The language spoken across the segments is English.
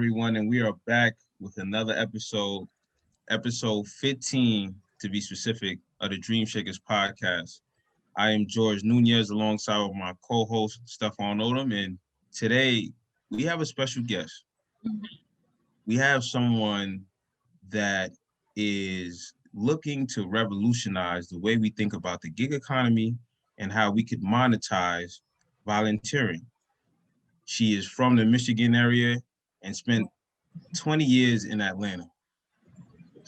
everyone, and we are back with another episode 15 to be specific, of the Dream Shakerz podcast. I am George Nunez alongside with my co-host, Stefan Odom, and today we have a special guest. We have someone that is looking to revolutionize the way we think about the gig economy and how we could monetize volunteering. She is from the Michigan area and spent 20 years in Atlanta.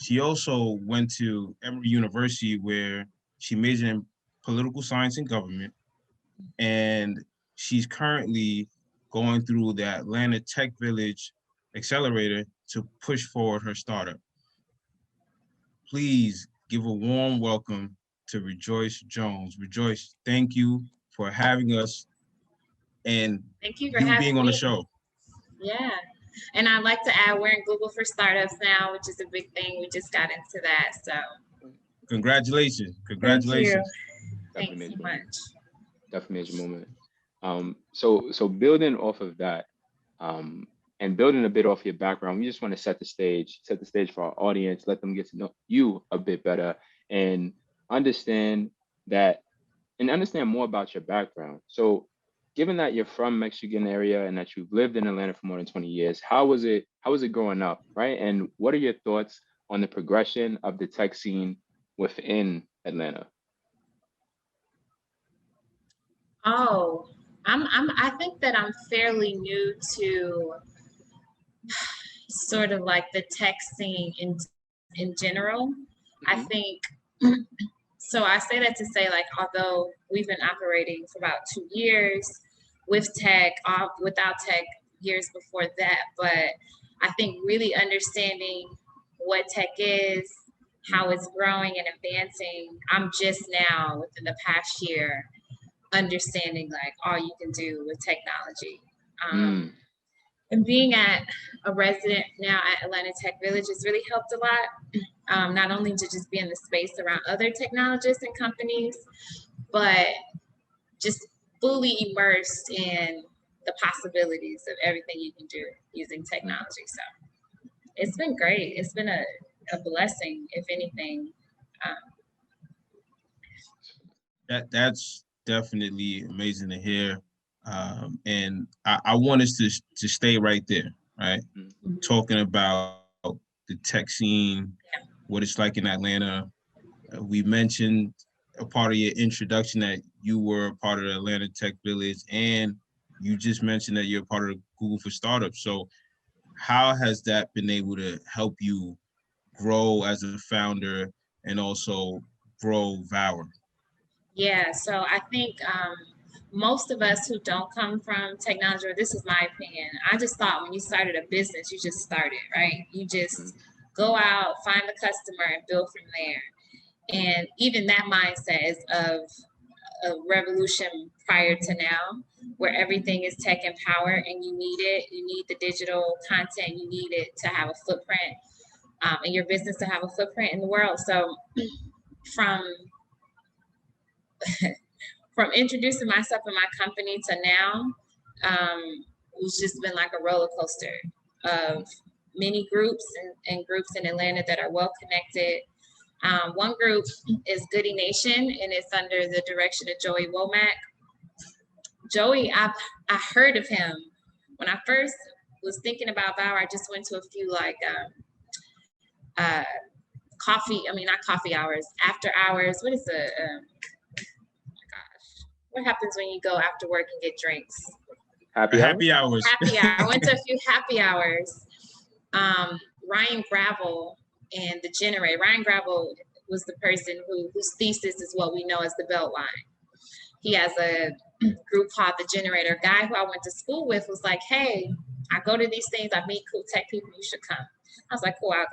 She also went to Emory University where she majored in political science and government. And she's currently going through the Atlanta Tech Village Accelerator to push forward her startup. Please give a warm welcome to Rejoice Jones. Rejoice, thank you for having us and thank you for being on the show. Yeah. And I'd like to add, we're in Google for Startups now, which is a big thing. We just got into that. So congratulations. Thanks so much. Definitely major moment. So building off of that, and building a bit off your background, we just want to set the stage for our audience, let them get to know you a bit better and understand more about your background. So given that you're from Michigan area and that you've lived in Atlanta for more than 20 years, how was it growing up, right? And what are your thoughts on the progression of the tech scene within Atlanta? Oh, I think that I'm fairly new to sort of like the tech scene in general. Mm-hmm. I think so. I say that to say, like, although we've been operating for about 2 years with tech, without tech years before that, but I think really understanding what tech is, how it's growing and advancing, I'm just now within the past year understanding like all you can do with technology. And being a resident now at Atlanta Tech Village has really helped a lot, not only to just be in the space around other technologists and companies, but just fully immersed in the possibilities of everything you can do using technology. So it's been great. It's been a blessing, if anything. That's definitely amazing to hear. And I want us to stay right there, right? Mm-hmm. Talking about the tech scene, what it's like in Atlanta. We mentioned a part of your introduction that you were a part of the Atlanta Tech Village, and you just mentioned that you're a part of the Google for Startups. So how has that been able to help you grow as a founder and also grow Vower? Yeah, so I think most of us who don't come from technology, or this is my opinion, I just thought when you started a business, you just started, right? You just go out, find the customer, and build from there. And even that mindset is of a revolution prior to now, where everything is tech empowered and you need it. You need the digital content. You need it to have a footprint, and your business to have a footprint in the world. So from introducing myself and my company to now, it's just been like a roller coaster of many groups and groups in Atlanta that are well connected. One group is Goody Nation, and it's under the direction of Joey Womack. Joey, I heard of him when I first was thinking about Vower. I just went to a few like not coffee hours, after hours. What is the what happens when you go after work and get drinks? Happy hours. Happy hour. I went to a few happy hours. Ryan Gravel and the Generator. Ryan Gravel was the person whose thesis is what we know as the Beltline. He has a group called the Generator. A guy who I went to school with was like, hey, I go to these things, I meet cool tech people, you should come. I was like, cool, I'll go.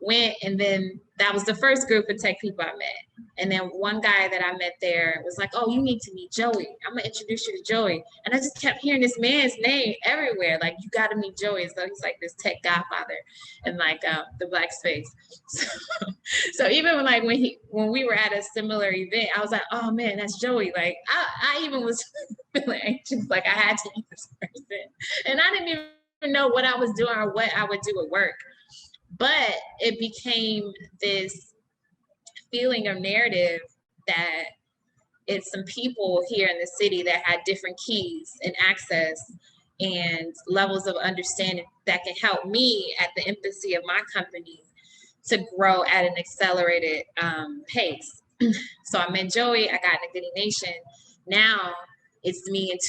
Went, and then that was the first group of tech people I met. And then one guy that I met there was like, oh, you need to meet Joey. I'm gonna introduce you to Joey. And I just kept hearing this man's name everywhere. Like, you gotta meet Joey. So he's like this tech godfather in like the Black space. So even when we were at a similar event, I was like, oh man, that's Joey. Like I even was feeling anxious, like I had to meet this person. And I didn't even even know what I was doing or what I would do at work. But it became this feeling or narrative that it's some people here in the city that had different keys and access and levels of understanding that can help me at the infancy of my company to grow at an accelerated pace. So I met Joey, I got into Goody Nation. Now it's me and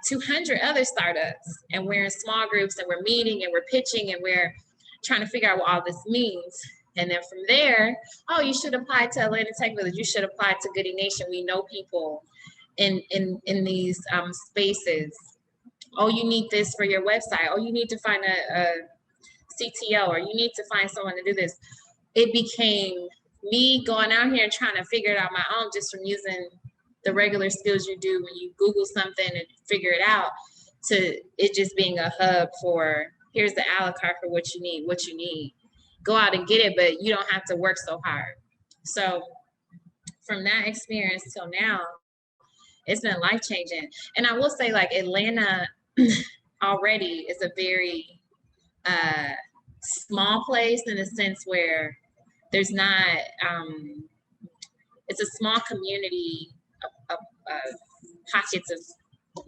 200 other startups, and we're in small groups and we're meeting and we're pitching and we're trying to figure out what all this means. And then from there, oh, you should apply to Atlanta Tech Village. You should apply to Goody Nation. We know people in these spaces. Oh, you need this for your website. Oh, you need to find a CTO, or you need to find someone to do this. It became me going out here and trying to figure it out on my own, just from using the regular skills you do when you Google something and figure it out, to it just being a hub for, here's the a la carte for what you need. Go out and get it, but you don't have to work so hard. So from that experience till now, it's been life-changing. And I will say, like, Atlanta already is a very small place, in a sense where there's not, it's a small community of pockets of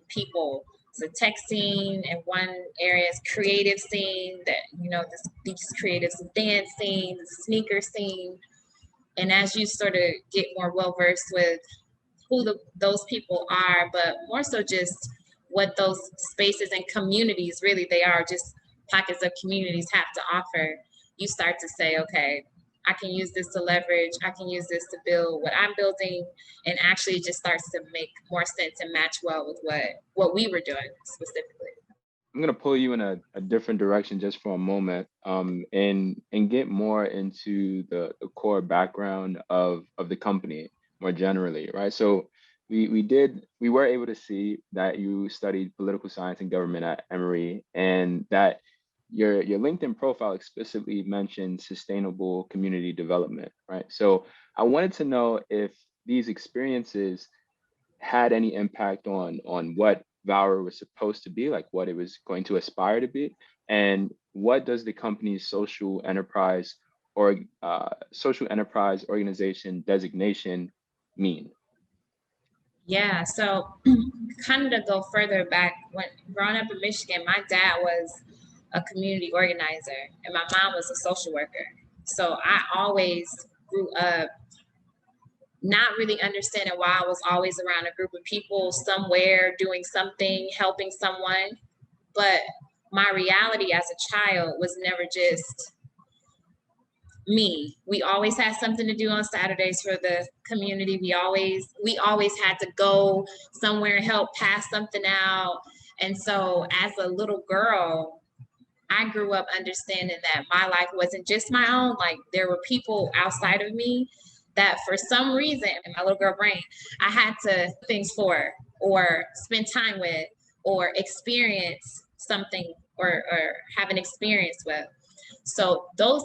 people. It's a tech scene, and one area is creative scene that, you know, these creatives, dance scene, the sneaker scene. And as you sort of get more well-versed with who those people are, but more so just what those spaces and communities, really, they are just pockets of communities, have to offer, you start to say, okay, I can use this to leverage, I can use this to build what I'm building, and actually it just starts to make more sense and match well with what we were doing specifically. I'm gonna pull you in a different direction just for a moment, and get more into the core background of the company more generally, right? So we were able to see that you studied political science and government at Emory, and that your LinkedIn profile explicitly mentioned sustainable community development, right? So I wanted to know if these experiences had any impact on what Vower was supposed to be, like what it was going to aspire to be, and what does the company's social enterprise organization designation mean? Yeah, so kind of to go further back, when growing up in Michigan, my dad was a community organizer and my mom was a social worker. So I always grew up not really understanding why I was always around a group of people somewhere doing something, helping someone. But my reality as a child was never just me. We always had something to do on Saturdays for the community. We always had to go somewhere and help pass something out. And so as a little girl, I grew up understanding that my life wasn't just my own. Like, there were people outside of me that for some reason, in my little girl brain, I had to things for, or spend time with, or experience something, or have an experience with. So those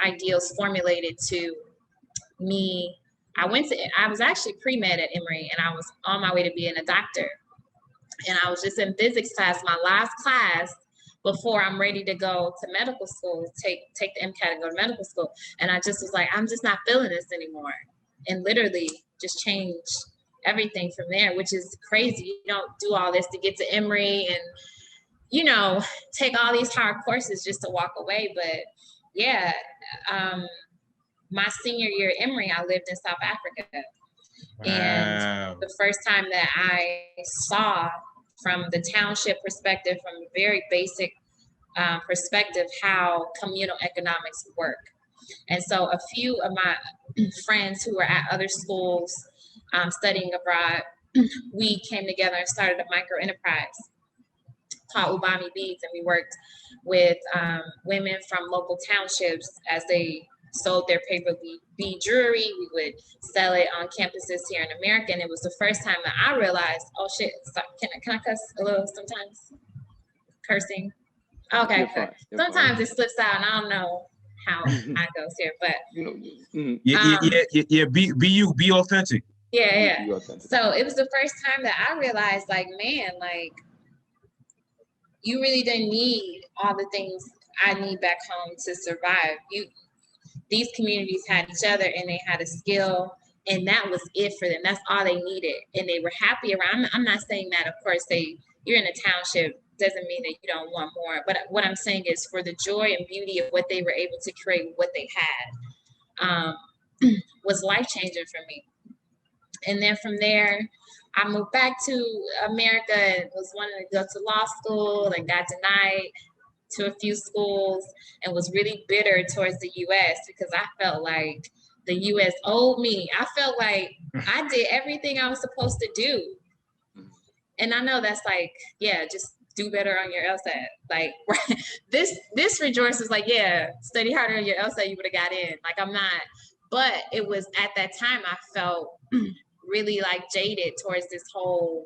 ideals formulated to me. I was actually pre-med at Emory, and I was on my way to being a doctor. And I was just in physics class, my last class, before I'm ready to go to medical school, take the MCAT and go to medical school. And I just was like, I'm just not feeling this anymore. And literally just changed everything from there, which is crazy. You don't do all this to get to Emory and, you know, take all these hard courses just to walk away. But yeah, my senior year at Emory, I lived in South Africa. Wow. And the first time that I saw, from the township perspective, from a very basic perspective, how communal economics work. And so a few of my friends who were at other schools studying abroad, we came together and started a micro enterprise called Ubami Beads, and we worked with women from local townships as they sold their paper bead jewelry. We would sell it on campuses here in America, and it was the first time that I realized, oh shit, stop. Can I cuss a little sometimes? Cursing? Okay. You're fine. Sometimes it slips out, and I don't know how I goes here, but be authentic. Yeah. So it was the first time that I realized, like, man, like, you really didn't need all the things I need back home to survive. These communities had each other and they had a skill, and that was it for them. That's all they needed, and they were happy around. I'm not saying that, of course, you're in a township doesn't mean that you don't want more. But what I'm saying is, for the joy and beauty of what they were able to create, what they had, was life changing for me. And then from there, I moved back to America and was wanting to go to law school and got denied to a few schools and was really bitter towards the US because I felt like the US owed me. I felt like I did everything I was supposed to do. And I know that's like, yeah, just do better on your LSAT. Like this rejoice was like, yeah, study harder on your LSAT, you would have got in. Like I'm not, but it was at that time I felt really like jaded towards this whole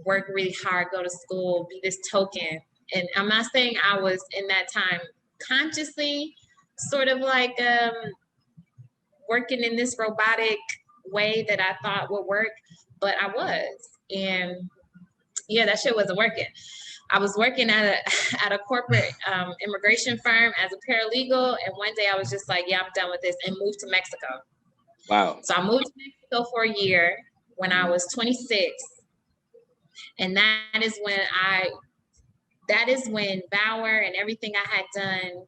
work really hard, go to school, be this token. And I'm not saying I was in that time consciously sort of like working in this robotic way that I thought would work, but I was. And yeah, that shit wasn't working. I was working at a corporate immigration firm as a paralegal, and one day I was just like, yeah, I'm done with this, and moved to Mexico. Wow. So I moved to Mexico for a year when I was 26. And that is when Vower and everything I had done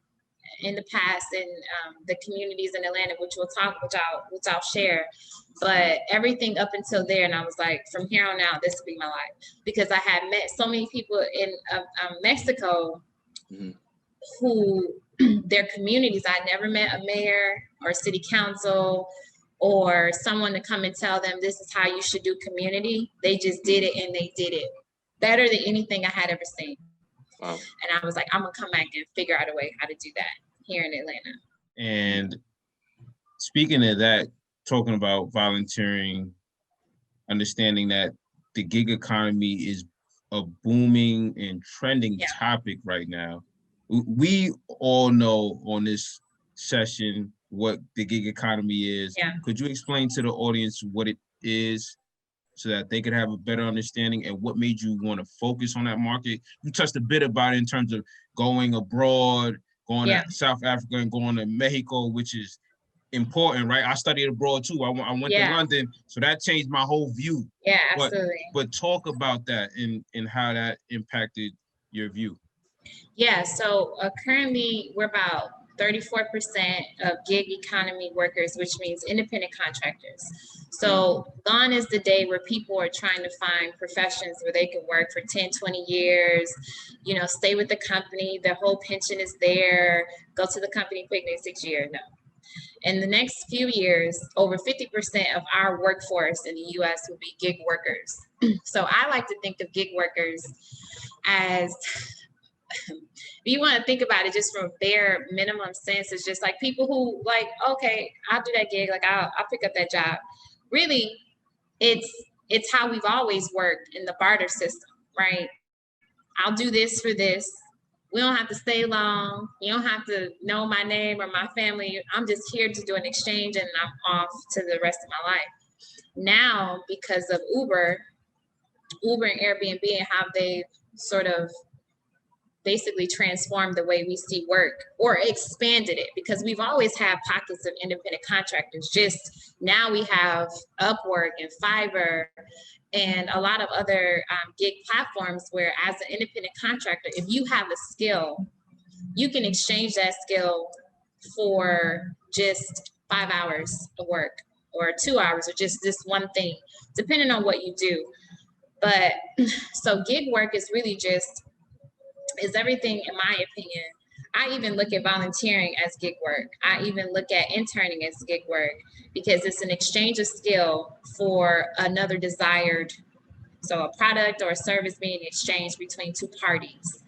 in the past in the communities in Atlanta, which I'll share, but everything up until there, and I was like, from here on out, this will be my life, because I had met so many people in Mexico who their communities, I never met a mayor or city council or someone to come and tell them this is how you should do community. They just did it, and they did it better than anything I had ever seen. Wow. And I was like, I'm gonna come back and figure out a way how to do that here in Atlanta. And speaking of that, talking about volunteering, understanding that the gig economy is a booming and trending topic right now. We all know on this session what the gig economy is. Yeah. Could you explain to the audience what it is so that they could have a better understanding, and what made you want to focus on that market? You touched a bit about it in terms of going abroad, going to South Africa and going to Mexico, which is important, right? I studied abroad too. I went to London, so that changed my whole view. Yeah, absolutely. But talk about that and how that impacted your view. Yeah, so currently we're about 34% of gig economy workers, which means independent contractors. So gone is the day where people are trying to find professions where they can work for 10, 20 years, stay with the company, their whole pension is there, go to the company quickly in 6 years. No. In the next few years, over 50% of our workforce in the US will be gig workers. So I like to think of gig workers as, if you want to think about it just from bare minimum sense, it's just like people who like, okay, I'll do that gig, like I'll pick up that job. Really, it's how we've always worked in the barter system, right? I'll do this for this. We don't have to stay long. You don't have to know my name or my family. I'm just here to do an exchange and I'm off to the rest of my life. Now, because of Uber and Airbnb and how they've sort of basically transformed the way we see work, or expanded it, because we've always had pockets of independent contractors. Just now we have Upwork and Fiverr and a lot of other gig platforms where, as an independent contractor, if you have a skill, you can exchange that skill for just 5 hours of work or 2 hours or just this one thing, depending on what you do. But so gig work is really is everything, in my opinion. I even look at volunteering as gig work. I even look at interning as gig work, because it's an exchange of skill for another desired, so a product or a service being exchanged between two parties.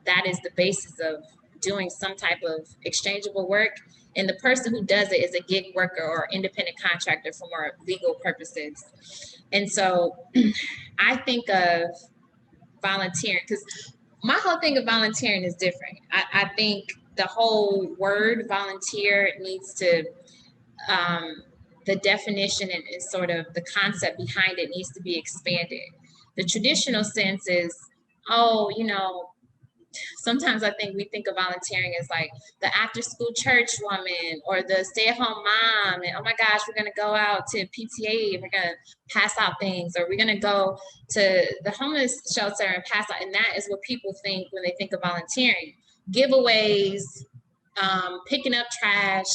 That is the basis of doing some type of exchangeable work. And the person who does it is a gig worker or independent contractor for more legal purposes. And so I think of volunteering, because my whole thing of volunteering is different. I think the whole word volunteer needs to, the definition and sort of the concept behind it needs to be expanded. The traditional sense is oh, sometimes I think we think of volunteering as like the after school church woman or the stay at home mom. And oh my gosh, we're going to go out to PTA and we're going to pass out things, or we're going to go to the homeless shelter and pass out. And that is what people think when they think of volunteering. Giveaways, picking up trash,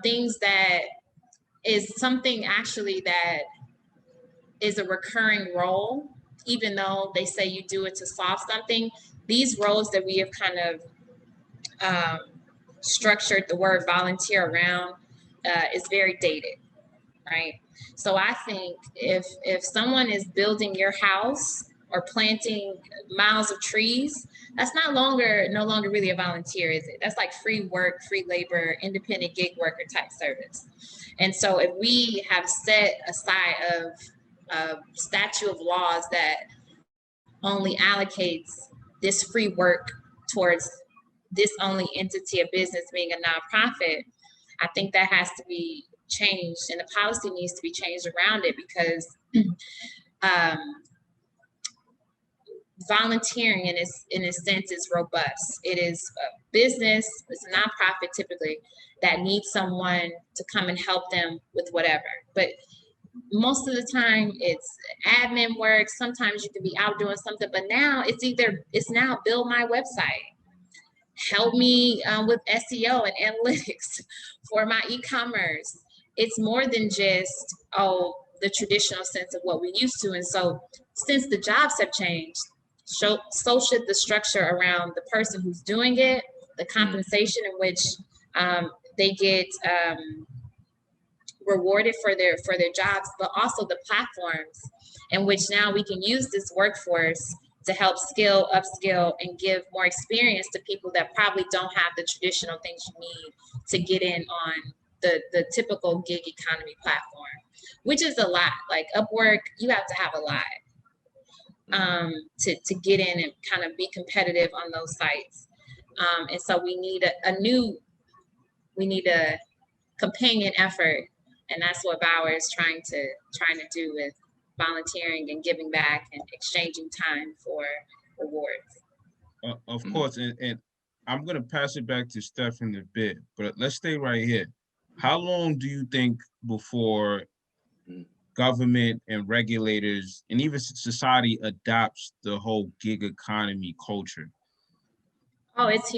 things that is something actually that is a recurring role, even though they say you do it to solve something. These roles that we have kind of structured the word volunteer around is very dated, right? So I think if someone is building your house or planting miles of trees, that's no longer really a volunteer, is it? That's like free work, free labor, independent gig worker type service. And so if we have set aside a statute of laws that only allocates this free work towards this only entity of business being a nonprofit, I think that has to be changed, and the policy needs to be changed around it, because volunteering in a sense is robust. It is a business, it's a nonprofit typically, that needs someone to come and help them with whatever. But most of the time it's admin work. Sometimes you can be out doing something, but now it's now build my website, help me with SEO and analytics for my e-commerce. It's more than just, the traditional sense of what we used to. And so since the jobs have changed, so should the structure around the person who's doing it, the compensation in which they get rewarded for their jobs, but also the platforms in which now we can use this workforce to help upskill, and give more experience to people that probably don't have the traditional things you need to get in on the typical gig economy platform, which is a lot. Like Upwork, you have to have a lot to get in and kind of be competitive on those sites. And so we need a companion effort, and that's what Vower is trying to do with volunteering and giving back and exchanging time for rewards. Of course, and I'm gonna pass it back to Steph in a bit, but let's stay right here. How long do you think before government and regulators and even society adopts the whole gig economy culture? Oh, it's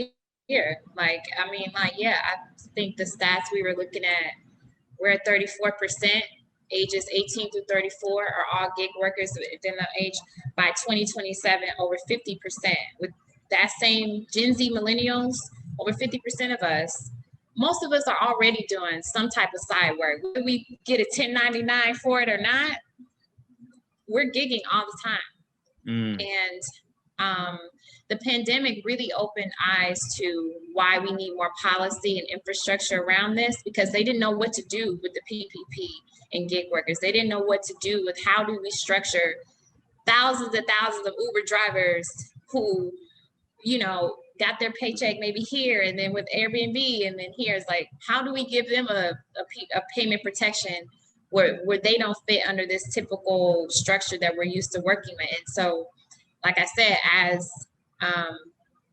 here. I think the stats we were looking at, we're at 34%. Ages 18 through 34 are all gig workers within the age. By 2027, over 50%. With that same Gen Z millennials, over 50% of us, most of us are already doing some type of side work. Whether we get a 1099 for it or not, we're gigging all the time. And the pandemic really opened eyes to why we need more policy and infrastructure around this, because they didn't know what to do with the PPP and gig workers. They didn't know what to do with how do we structure thousands and thousands of Uber drivers who, got their paycheck maybe here and then with Airbnb and then here. It's like, how do we give them a payment protection where they don't fit under this typical structure that we're used to working with? And so, like I said, as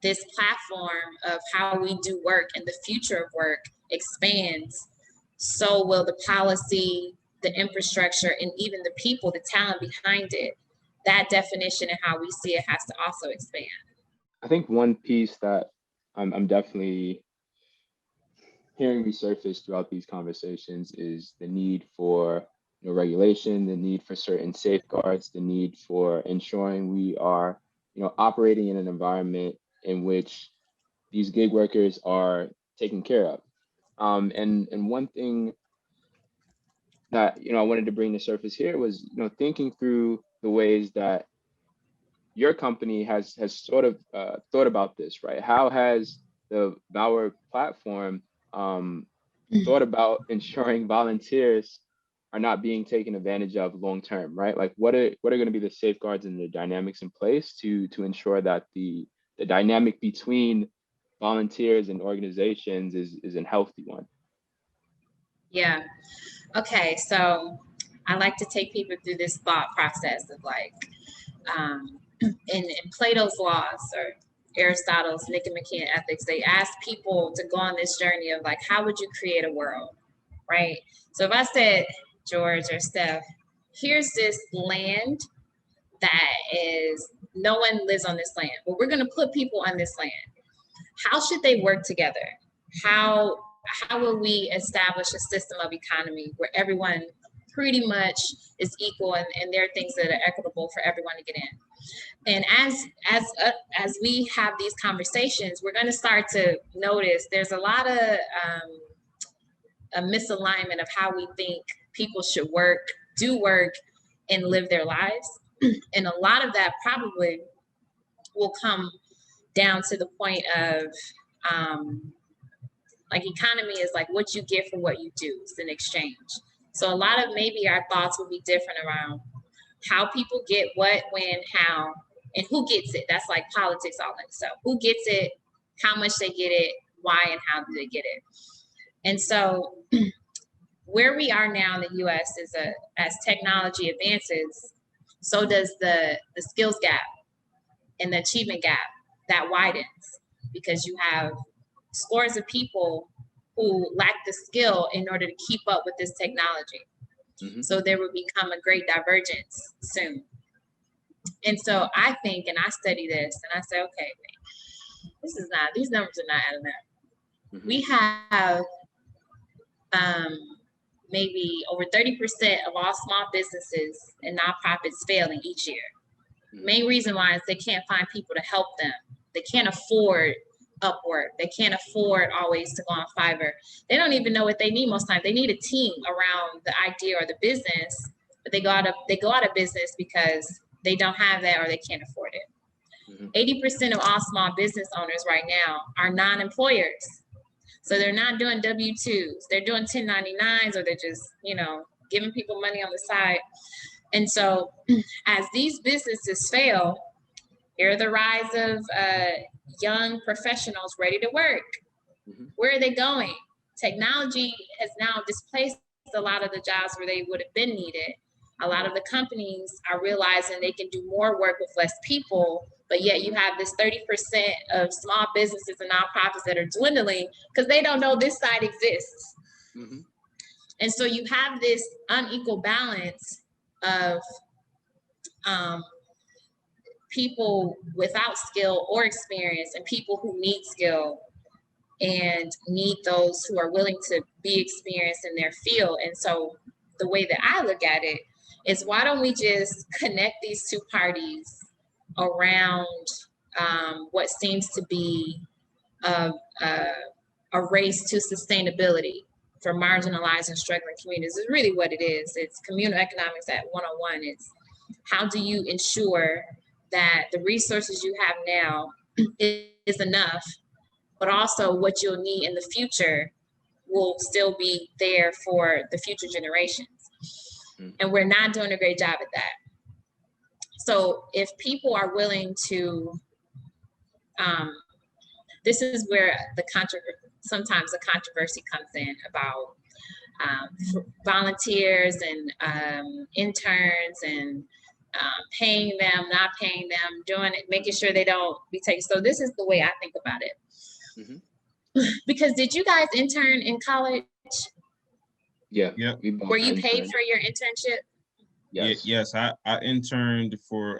this platform of how we do work and the future of work expands, so will the policy, the infrastructure, and even the people, the talent behind it. That definition and how we see it has to also expand. I think one piece that I'm definitely hearing resurface throughout these conversations is the need for regulation, the need for certain safeguards, the need for ensuring we are operating in an environment in which these gig workers are taken care of. And one thing that I wanted to bring to surface here was thinking through the ways that your company has sort of thought about this, right? How has the Vower platform thought about ensuring volunteers are not being taken advantage of long term, right? Like what are going to be the safeguards and the dynamics in place to ensure that the dynamic between volunteers and organizations is a healthy one? Yeah. Okay. So I like to take people through this thought process of in Plato's laws or Aristotle's Nicomachean Ethics, they ask people to go on this journey of like, how would you create a world, right? So if I said, George or Steph, here's this land that is, no one lives on this land, but we're going to put people on this land. How should they work together? How will we establish a system of economy where everyone pretty much is equal and there are things that are equitable for everyone to get in? And as we have these conversations, we're going to start to notice there's a lot of a misalignment of how we think people should work, do work, and live their lives. And a lot of that probably will come down to the point of like economy is like what you get for what you do. It's an exchange. So a lot of maybe our thoughts will be different around how people get what, when, how, and who gets it. That's like politics all that stuff. Who gets it, how much they get it, why and how do they get it. And so where we are now in the US is as technology advances, so does the skills gap and the achievement gap that widens, because you have scores of people who lack the skill in order to keep up with this technology. Mm-hmm. So there will become a great divergence soon. And so I think, and I study this and I say, okay, these numbers are not adding up. Mm-hmm. We have maybe over 30% of all small businesses and nonprofits failing each year. Mm-hmm. Main reason why is they can't find people to help them. They can't afford Upwork. They can't afford always to go on Fiverr. They don't even know what they need most times. They need a team around the idea or the business, but they go out of business because they don't have that or they can't afford it. Mm-hmm. 80% of all small business owners right now are non-employers. So they're not doing W-2s. They're doing 1099s, or they're just, giving people money on the side. And so as these businesses fail, here are the rise of young professionals ready to work. Mm-hmm. Where are they going? Technology has now displaced a lot of the jobs where they would have been needed. A lot of the companies are realizing they can do more work with less people, but yet you have this 30% of small businesses and nonprofits that are dwindling because they don't know this side exists. Mm-hmm. And so you have this unequal balance of people without skill or experience and people who need skill and need those who are willing to be experienced in their field. And so the way that I look at it is, why don't we just connect these two parties around what seems to be a race to sustainability for marginalized and struggling communities? Is really what it is. It's communal economics at 101. It's how do you ensure that the resources you have now is enough, but also what you'll need in the future will still be there for the future generations. And we're not doing a great job at that. So if people are willing to, this is where sometimes the controversy comes in about volunteers and interns and paying them, not paying them, doing it, making sure they don't be taken. So this is the way I think about it. Mm-hmm. Because did you guys intern in college? Yeah. Were you paid for your internship? Yes. I interned for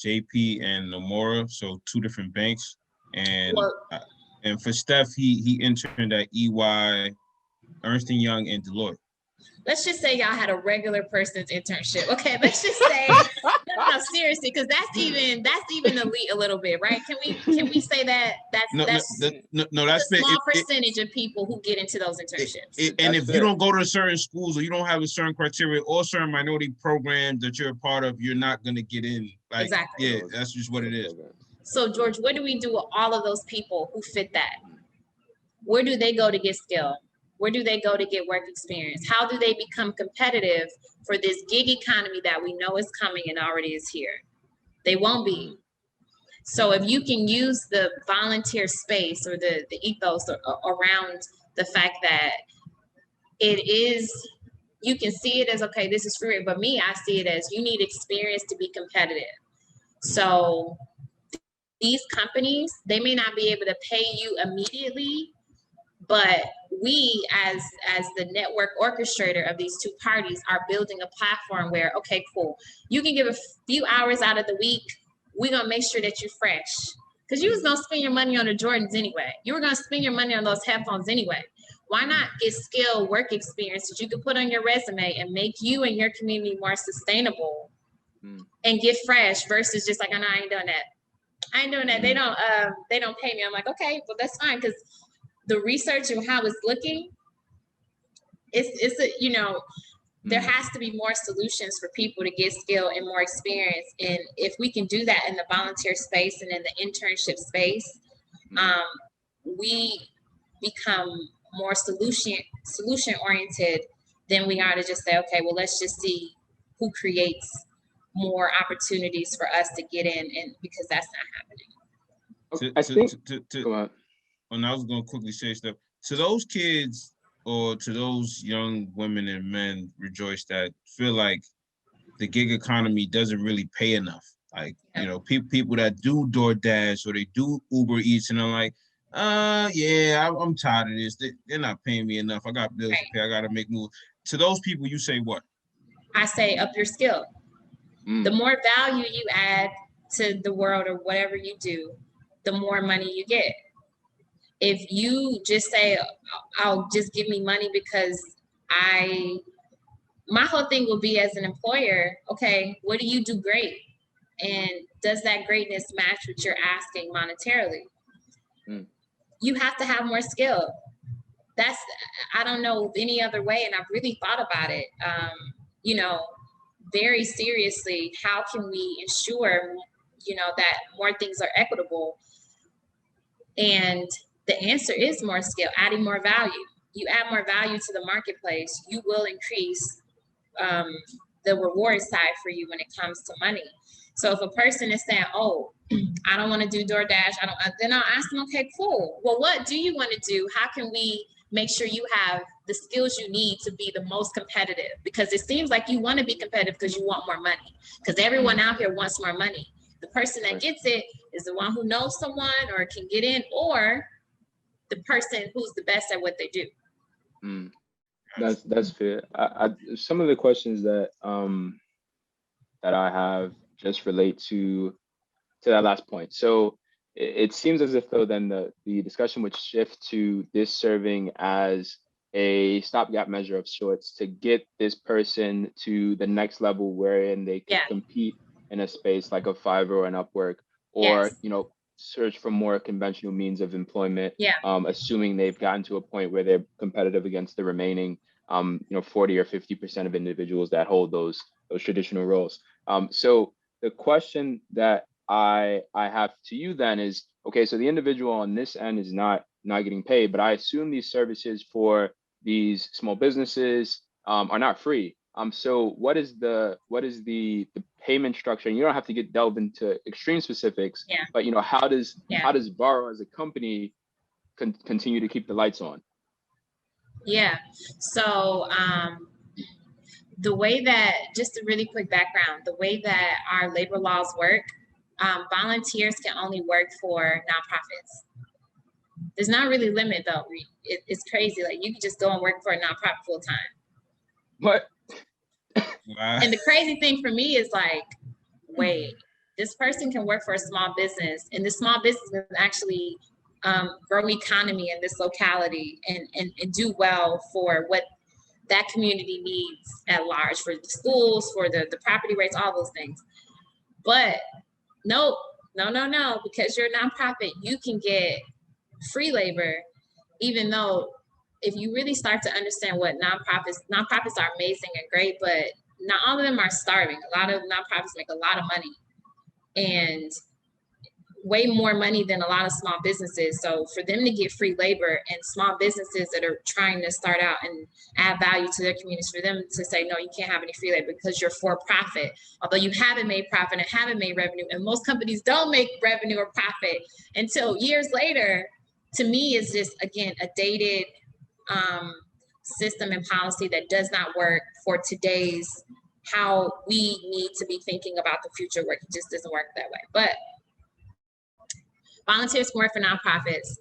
JP and Nomura, so two different banks. And and for Steph, he interned at EY, Ernst & Young, and Deloitte. Let's just say y'all had a regular person's internship. Okay, let's just say no, seriously, because that's even elite a little bit, right? Can we say that that's a small percentage of people who get into those internships? And if you don't go to certain schools or you don't have a certain criteria or certain minority programs that you're a part of, you're not going to get in. Like, exactly. Yeah, that's just what it is. So George, what do we do with all of those people who fit that? Where do they go to get skill? Where do they go to get work experience? How do they become competitive for this gig economy that we know is coming and already is here? They won't be. So if you can use the volunteer space or the ethos around the fact that it is, you can see it as, okay, this is free, but me, I see it as you need experience to be competitive. So these companies, they may not be able to pay you immediately, but we as the network orchestrator of these two parties are building a platform where, okay, cool, you can give a few hours out of the week. We're gonna make sure that you're fresh, because you was gonna spend your money on the Jordans anyway. You were gonna spend your money on those headphones anyway. Why not get skill work experience that you can put on your resume and make you and your community more sustainable and get fresh, versus just like, oh, no, I ain't doing that. I ain't doing that. They don't pay me. I'm like, okay, well, that's fine, because the research and how it's looking, it's a, you know, there has to be more solutions for people to get skill and more experience. And if we can do that in the volunteer space and in the internship space, we become more solution oriented than we are to just say, okay, well, let's just see who creates more opportunities for us to get in, and because that's not happening. I think. Go on. And I was going to quickly say stuff to those kids or to those young women and men, Rejoice, that feel like the gig economy doesn't really pay enough. Like, you know, people that do DoorDash or they do Uber Eats and they're like, yeah, I'm tired of this. They're not paying me enough. I got bills to pay. I got to make moves. To those people, you say what? I say up your skill. The more value you add to the world or whatever you do, the more money you get. If you just say, I'll just give me money because my whole thing will be as an employer, okay, what do you do great? And does that greatness match what you're asking monetarily? You have to have more skill. I don't know any other way. And I've really thought about it, you know, very seriously. How can we ensure, you know, that more things are equitable? And the answer is more skill, adding more value. You add more value to the marketplace, you will increase the reward side for you when it comes to money. So if a person is saying, oh, I don't want to do DoorDash, then I'll ask them, okay, cool. Well, what do you want to do? How can we make sure you have the skills you need to be the most competitive? Because it seems like you want to be competitive because you want more money, because everyone out here wants more money. The person that gets it is the one who knows someone or can get in, or the person who's the best at what they do. That's fair. Some of the questions that that I have just relate to that last point. So it seems as if though then the discussion would shift to this serving as a stopgap measure of sorts to get this person to the next level wherein they can compete in a space like a Fiverr or an Upwork, or you know, search for more conventional means of employment, assuming they've gotten to a point where they're competitive against the remaining, you know, 40 or 50% of individuals that hold those traditional roles. So the question that I have to you then is, okay, so the individual on this end is not getting paid, but I assume these services for these small businesses are not free. So what is the payment structure? And you don't have to delve into extreme specifics, but you know, how does Vower as a company continue to keep the lights on? Yeah. So the way that, just a really quick background, the way that our labor laws work, volunteers can only work for nonprofits. There's not really a limit though. It's crazy. Like you can just go and work for a nonprofit full time. What? And the crazy thing for me is like, wait, this person can work for a small business, and the small business can actually grow economy in this locality and do well for what that community needs at large, for the schools, for the property rates, all those things. But no, because you're a nonprofit, you can get free labor, even though if you really start to understand what nonprofits are amazing and great, but not all of them are starving. A lot of nonprofits make a lot of money, and way more money than a lot of small businesses. So for them to get free labor, and small businesses that are trying to start out and add value to their communities, for them to say, no, you can't have any free labor because you're for profit, although you haven't made profit and haven't made revenue. And most companies don't make revenue or profit until years later. To me, is just, again, a dated system and policy that does not work for today's how we need to be thinking about the future work. It just doesn't work that way. But volunteer support for nonprofits.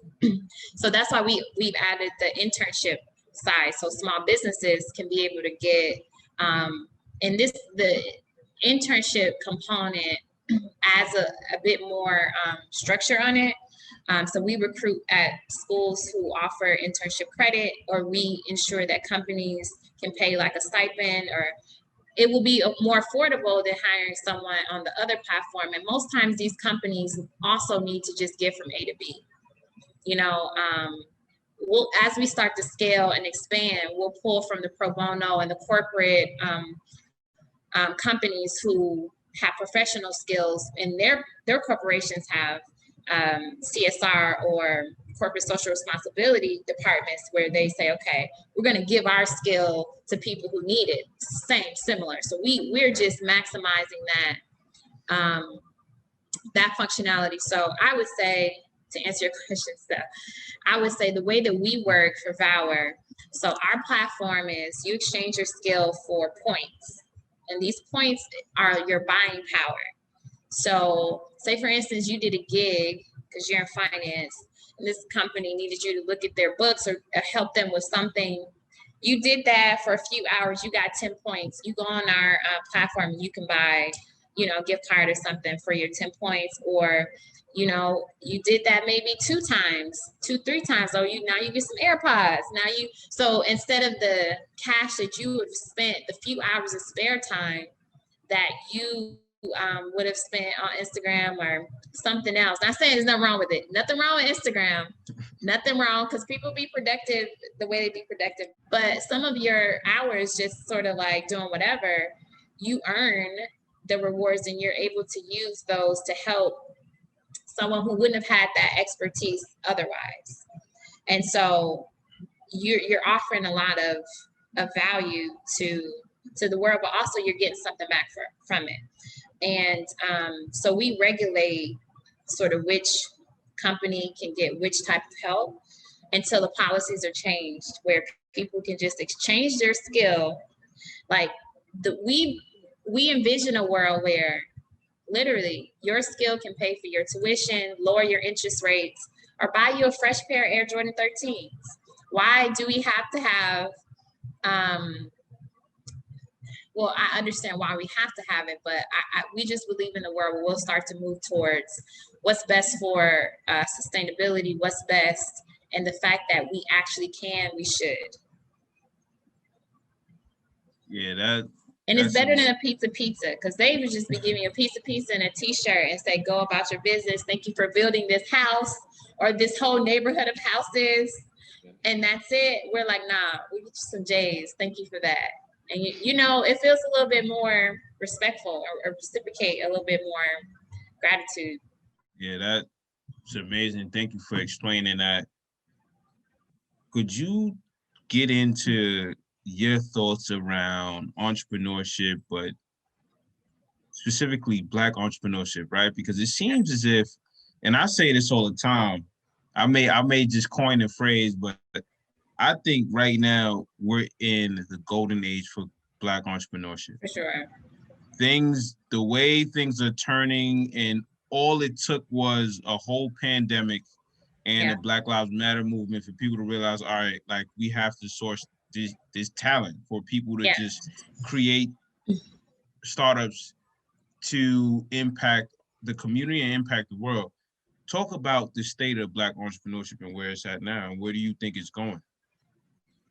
So that's why we've added the internship side. So small businesses can be able to get, and the internship component adds a bit more structure on it. So we recruit at schools who offer internship credit, or we ensure that companies can pay like a stipend, or it will be more affordable than hiring someone on the other platform. And most times these companies also need to just get from A to B. You know, as we start to scale and expand, we'll pull from the pro bono and the corporate companies who have professional skills, and their corporations have CSR or corporate social responsibility departments where they say, okay, we're going to give our skill to people who need it. Similar. So we're just maximizing that functionality. So I would say, to answer your question, Steph, I would say the way that we work for Vower, so our platform is you exchange your skill for points, and these points are your buying power. So say, for instance, you did a gig because you're in finance, and this company needed you to look at their books or help them with something. You did that for a few hours, you got 10 points. You go on our platform, you can buy, a gift card or something for your 10 points, or, you did that maybe 2 times, 3 times. So now you get some AirPods. So instead of the cash that you would have spent, the few hours of spare time that you would have spent on Instagram or something else. Not saying there's nothing wrong with it. Nothing wrong with Instagram. Nothing wrong, because people be productive the way they be productive. But some of your hours just sort of like doing whatever, you earn the rewards, and you're able to use those to help someone who wouldn't have had that expertise otherwise. And so you're offering a lot of value to the world, but also you're getting something back from it. And so we regulate sort of which company can get which type of help until the policies are changed, where people can just exchange their skill. Like we envision a world where literally your skill can pay for your tuition, lower your interest rates, or buy you a fresh pair of Air Jordan 13s. Why do we have to have well, I understand why we have to have it, but we just believe in a world where we'll start to move towards what's best for sustainability, what's best, and the fact that we actually can, we should. Yeah, and it's better than a pizza, because they would just be giving you a piece of pizza and a t-shirt and say, go about your business. Thank you for building this house or this whole neighborhood of houses. And that's it. We're like, nah, we get you some J's. Thank you for that. And it feels a little bit more respectful, or reciprocate a little bit more gratitude. Yeah, that's amazing. Thank you for explaining that. Could you get into your thoughts around entrepreneurship, but specifically Black entrepreneurship, right? Because it seems as if, and I say this all the time, I may just coin a phrase, but I think right now we're in the golden age for Black entrepreneurship. For sure. The way things are turning, and all it took was a whole pandemic and a Black Lives Matter movement for people to realize, all right, like we have to source this talent for people to just create startups to impact the community and impact the world. Talk about the state of Black entrepreneurship and where it's at now, and where do you think it's going?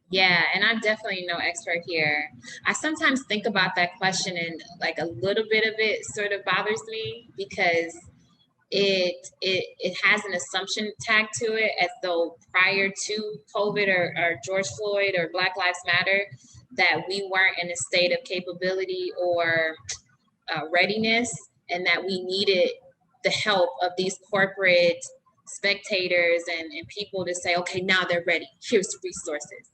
Yeah, and I'm definitely no expert here. I sometimes think about that question, and like a little bit of it sort of bothers me, because it has an assumption tag to it, as though prior to COVID or George Floyd or Black Lives Matter, that we weren't in a state of capability or readiness, and that we needed the help of these corporate spectators and people to say, okay, now they're ready. Here's the resources.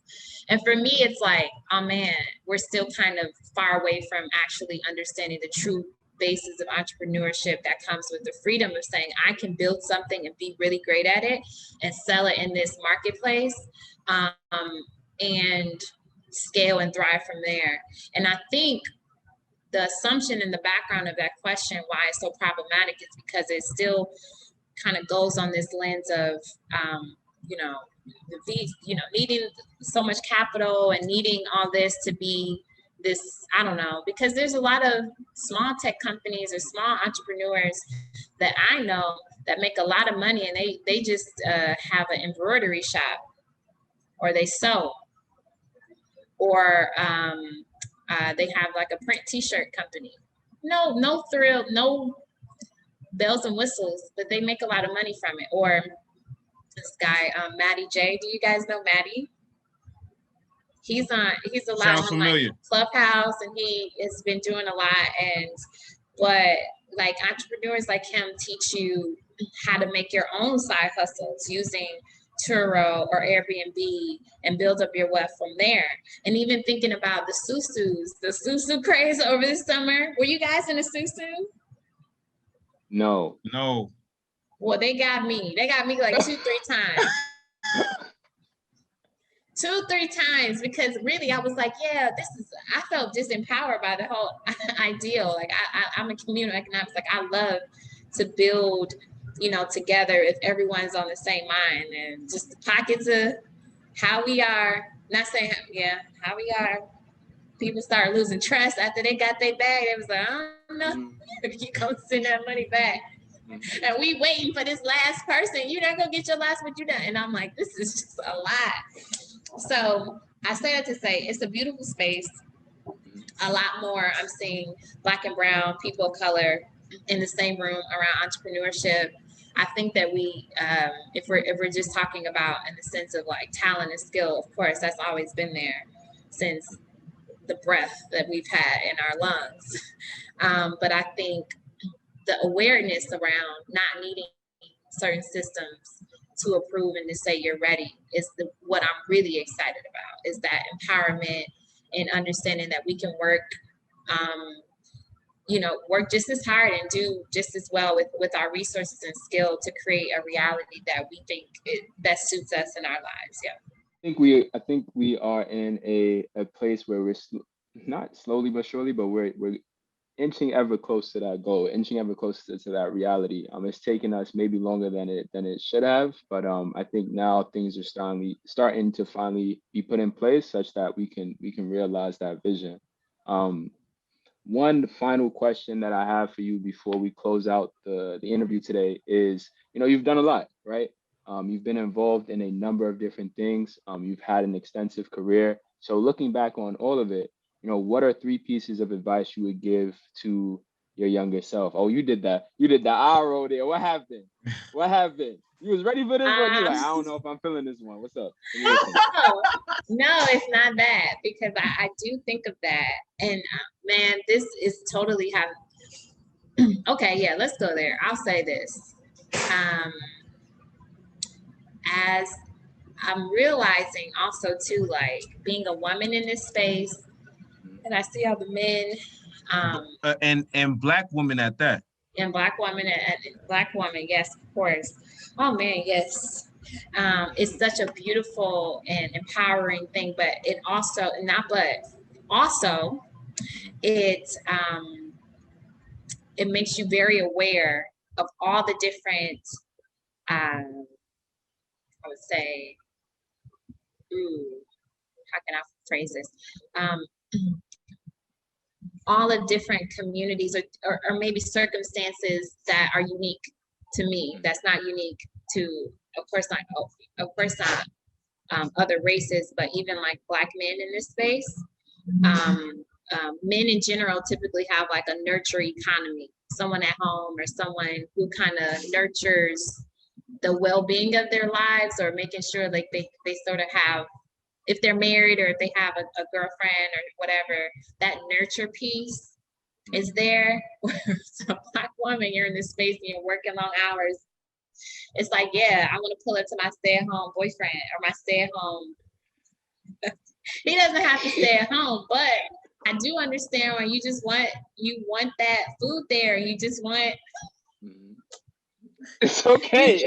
And for me, it's like, oh man, we're still kind of far away from actually understanding the true basis of entrepreneurship that comes with the freedom of saying, I can build something and be really great at it and sell it in this marketplace, and scale and thrive from there. And I think the assumption in the background of that question, why it's so problematic, is because it still kind of goes on this lens of, you know, needing so much capital and needing all this to be this, I don't know, because there's a lot of small tech companies or small entrepreneurs that I know that make a lot of money, and they just have an embroidery shop, or they sew, or they have like a print t-shirt company. No thrill, no bells and whistles, but they make a lot of money from it. Or this guy, Matty J. Do you guys know Matty? He's a lot Sounds on familiar. like Clubhouse, and he has been doing a lot. But like entrepreneurs like him teach you how to make your own side hustles using Turo or Airbnb and build up your wealth from there. And even thinking about the susu craze over the summer. Were you guys in a susu? No. Well, they got me like 2-3 times. 2-3 times, because really I was like, yeah, I felt disempowered by the whole ideal. Like I'm a communal economics, like I love to build, you know, together if everyone's on the same mind, and just the pockets of how we are, not saying, yeah, how we are. People start losing trust after they got their bag. They was like, I don't know if you gonna send that money back. And we waiting for this last person. You're not gonna get your last, what you done. And I'm like, this is just a lot. So I say that to say it's a beautiful space. A lot more I'm seeing Black and brown people of color in the same room around entrepreneurship. I think that we, if we're just talking about in the sense of like talent and skill, of course, that's always been there since the breath that we've had in our lungs. But I think the awareness around not needing certain systems to approve and to say you're ready is what I'm really excited about, is that empowerment and understanding that we can work, work just as hard and do just as well with our resources and skill to create a reality that we think it best suits us in our lives. Yeah. I think we are in a place where we're not slowly but surely, but we're inching ever closer to that goal, inching ever closer to that reality. It's taken us maybe longer than it should have, but I think now things are starting to finally be put in place such that we can realize that vision. One final question that I have for you before we close out the interview today is, you've done a lot, right? You've been involved in a number of different things. You've had an extensive career. So looking back on all of it, what are 3 pieces of advice you would give to your younger self? Oh, you did the eye roll there. What happened? You was ready for this one? You're like, I don't know if I'm feeling this one. What's up? No, it's not that, because I do think of that. And man, this is totally how, okay, yeah, let's go there. I'll say this. As I'm realizing also too, like being a woman in this space, and I see how the men and Black women at that. And Black women, yes, of course. Oh man, yes. It's such a beautiful and empowering thing, but it also it makes you very aware of all the different I would say, how can I phrase this? All the different communities or maybe circumstances that are unique to me, that's not unique to, of course not other races, but even like Black men in this space. Men in general typically have like a nurture economy, someone at home or someone who kind of nurtures the well-being of their lives, or making sure like they sort of have, if they're married or if they have a girlfriend or whatever, that nurture piece is there. So a Black woman, you're in this space and you're working long hours. It's like, yeah, I want to pull up to my stay-at-home boyfriend or my stay-at-home. He doesn't have to stay at home, but I do understand when you want that food there. You just want. It's okay.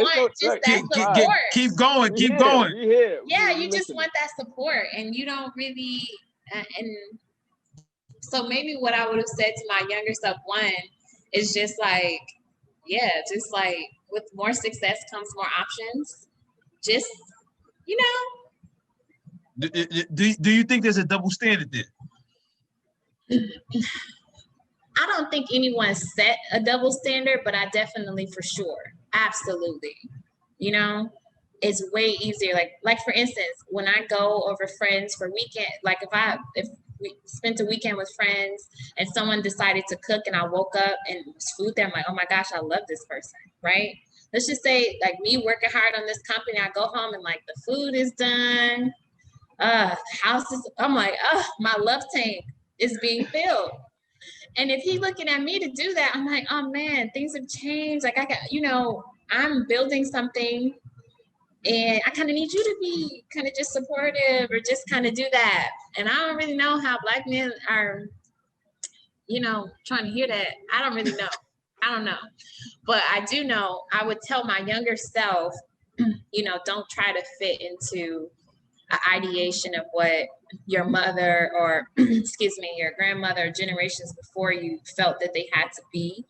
Keep going. Yeah, you just want that support, and you don't really. And So maybe what I would have said to my younger self, one, is just like, yeah, just like with more success comes more options. Just, you know. Do you think there's a double standard there? I don't think anyone set a double standard, but I definitely for sure, absolutely. You know, it's way easier. Like for instance, when I go over friends for weekend, like if we spent a weekend with friends and someone decided to cook and I woke up and it was food there, I'm like, oh my gosh, I love this person, right? Let's just say like me working hard on this company, I go home and like the food is done, house is, I'm like, my love tank is being filled. And if he's looking at me to do that, I'm like, oh man, things have changed. Like I got, you know, I'm building something and I kind of need you to be kind of just supportive or just kind of do that. And I don't really know how Black men are, you know, trying to hear that. I don't really know. I don't know. But I do know I would tell my younger self, you know, don't try to fit into an ideation of what your mother or excuse me, your grandmother, generations before you felt that they had to be.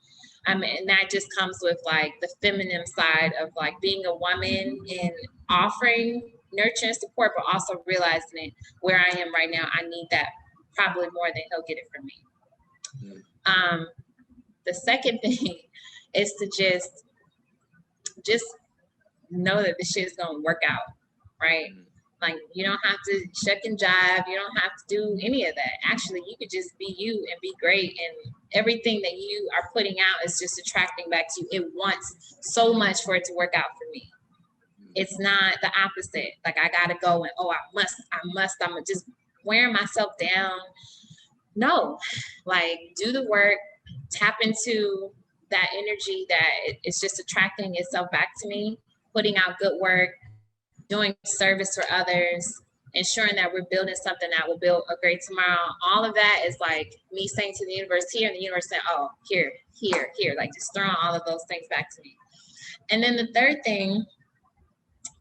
And that just comes with like the feminine side of like being a woman and offering nurture and support, but also realizing it where I am right now, I need that probably more than he'll get it from me. The second thing is to just know that this shit is gonna work out, right? Like you don't have to shuck and jive. You don't have to do any of that. Actually, you could just be you and be great. And everything that you are putting out is just attracting back to you. It wants so much for it to work out for me. It's not the opposite. Like I gotta go and I'm just wearing myself down. No, like do the work, tap into that energy that it's just attracting itself back to me, putting out good work, doing service for others, ensuring that we're building something that will build a great tomorrow. All of that is like me saying to the universe here, and the universe saying, oh, here, like just throwing all of those things back to me. And then the third thing,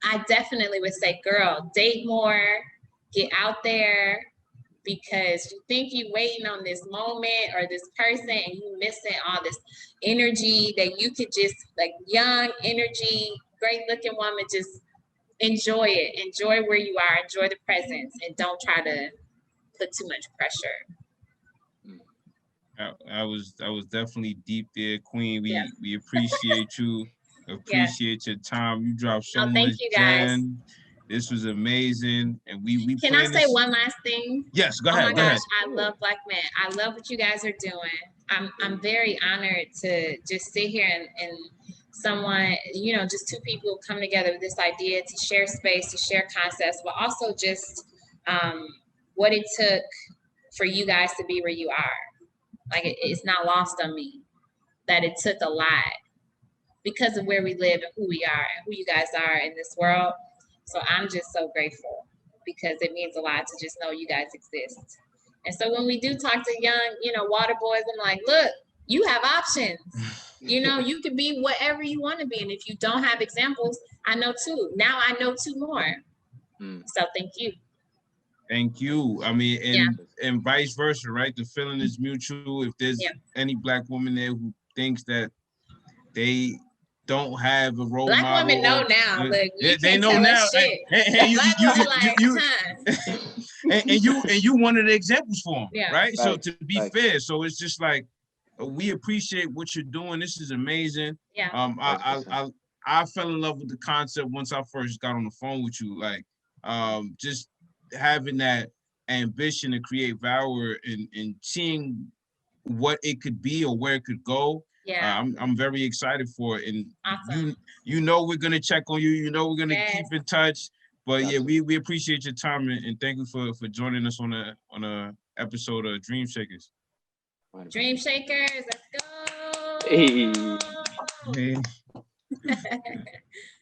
I definitely would say, girl, date more, get out there, because you think you're waiting on this moment or this person and you missing all this energy that you could just, like young energy, great looking woman, just enjoy it. Enjoy where you are. Enjoy the presence, and don't try to put too much pressure. I was definitely deep there, Queen. We appreciate you. Appreciate your time. You dropped so much. Thank you guys. This was amazing, and we can I say one last thing? Yes, go ahead. Oh my gosh, I love Black men. I love what you guys are doing. I'm very honored to just sit here and someone, you know, just two people come together with this idea to share space, to share concepts, but also just what it took for you guys to be where you are. Like it's not lost on me that it took a lot because of where we live and who we are and who you guys are in this world. So I'm just so grateful because it means a lot to just know you guys exist. And so when we do talk to young, you know, water boys, I'm like, look, you have options. You know, you could be whatever you want to be. And if you don't have examples, I know two. Now I know two more. So thank you. Thank you. I mean, and vice versa, right? The feeling is mutual. If there's any Black woman there who thinks that they don't have a role Black model. Black women know now. Look, they know now. And you one of the examples for them, right? So to be fair, so it's just like we appreciate what you're doing. This is amazing. Yeah. I fell in love with the concept once I first got on the phone with you. Like, just having that ambition to create Vower and seeing what it could be or where it could go. Yeah, I'm very excited for it, and awesome. you know we're gonna check on you. You know we're gonna keep in touch. But yeah, we appreciate your time and thank you for joining us on a episode of Dream Shakerz. Dream Shakerz, let's go. Hey. Hey.